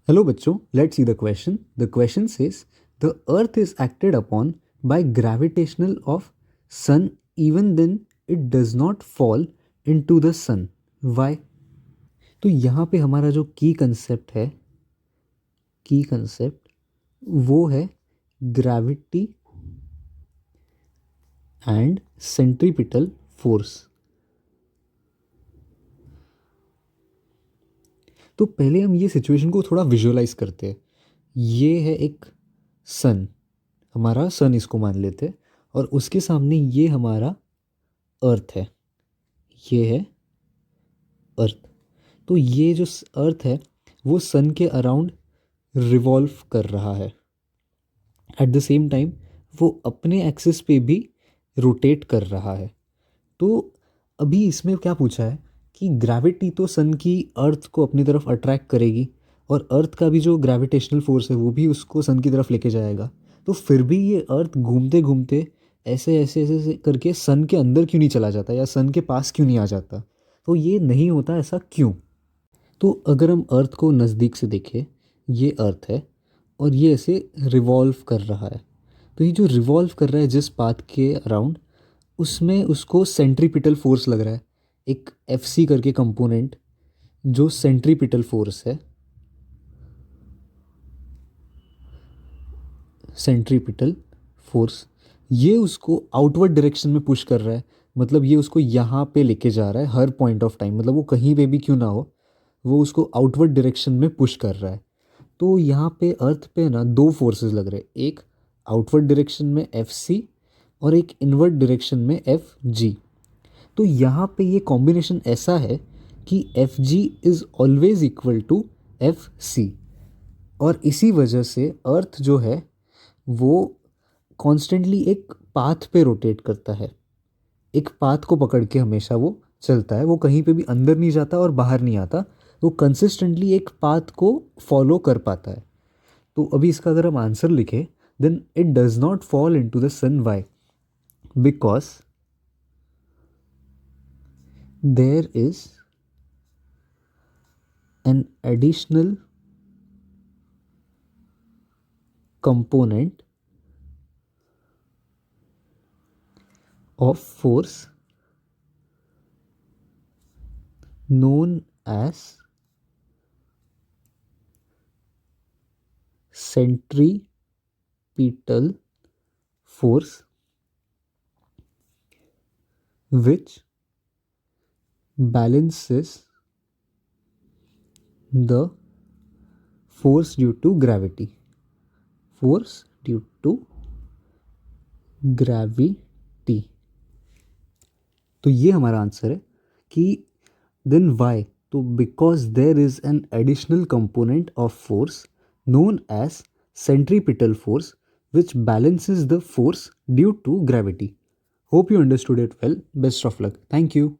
Hello बच्चों, let's see the question. The question says the earth is acted upon by gravitational of sun even then it does not fall into the sun. Why? तो यहाँ पे हमारा जो की concept वो है gravity and centripetal force. तो पहले हम ये सिचुएशन को थोड़ा विजुअलाइज करते हैं। ये है एक सन, हमारा सन इसको मान लेते हैं, और उसके सामने ये हमारा अर्थ है, ये है अर्थ। तो ये जो अर्थ है वो सन के अराउंड रिवॉल्व कर रहा है। एट द सेम टाइम वो अपने एक्सिस पे भी रोटेट कर रहा है। तो अभी इसमें क्या पूछा है कि ग्रेविटी तो सन की अर्थ को अपनी तरफ अट्रैक्ट करेगी और अर्थ का भी जो ग्रेविटेशनल फोर्स है वो भी उसको सन की तरफ लेके जाएगा। तो फिर भी ये अर्थ घूमते घूमते ऐसे करके सन के अंदर क्यों नहीं चला जाता या सन के पास क्यों नहीं आ जाता? तो ये नहीं होता, ऐसा क्यों? तो अगर हम अर्थ को नज़दीक से देखें, ये अर्थ है और ये ऐसे रिवॉल्व कर रहा है। तो ये जो रिवॉल्व कर रहा है जिस पाथ के अराउंड, उसमें उसको सेंट्रीपिटल फोर्स लग रहा है, एक एफ सी करके कंपोनेंट जो सेंट्रीपिटल फोर्स है, सेंट्रीपिटल फोर्स ये उसको आउटवर्ड डायरेक्शन में पुश कर रहा है। मतलब ये उसको यहाँ पे लेके जा रहा है हर पॉइंट ऑफ टाइम, मतलब वो कहीं पे भी क्यों ना हो वो उसको आउटवर्ड डायरेक्शन में पुश कर रहा है। तो यहाँ पे अर्थ पे ना दो फोर्सेस लग रहे हैं, एक आउटवर्ड डायरेक्शन में एफ सी और एक इनवर्ड डायरेक्शन में एफ जी। तो यहाँ पे ये कॉम्बिनेशन ऐसा है कि F G is always equal to F C, और इसी वजह से अर्थ जो है वो कॉन्स्टेंटली एक पाथ पे रोटेट करता है। एक पाथ को पकड़ के हमेशा वो चलता है, वो कहीं पे भी अंदर नहीं जाता और बाहर नहीं आता, वो कंसिस्टेंटली एक पाथ को फॉलो कर पाता है। तो अभी इसका अगर हम आंसर लिखें, then it does not fall into the sun. Why? Because there is an additional component of force known as centripetal force, which balances the force due to gravity. Force due to gravity. तो ये हमारा answer है कि then Y? तो because there is an additional component of force known as centripetal force which balances the force due to gravity. Hope you understood it well. Best of luck. Thank you.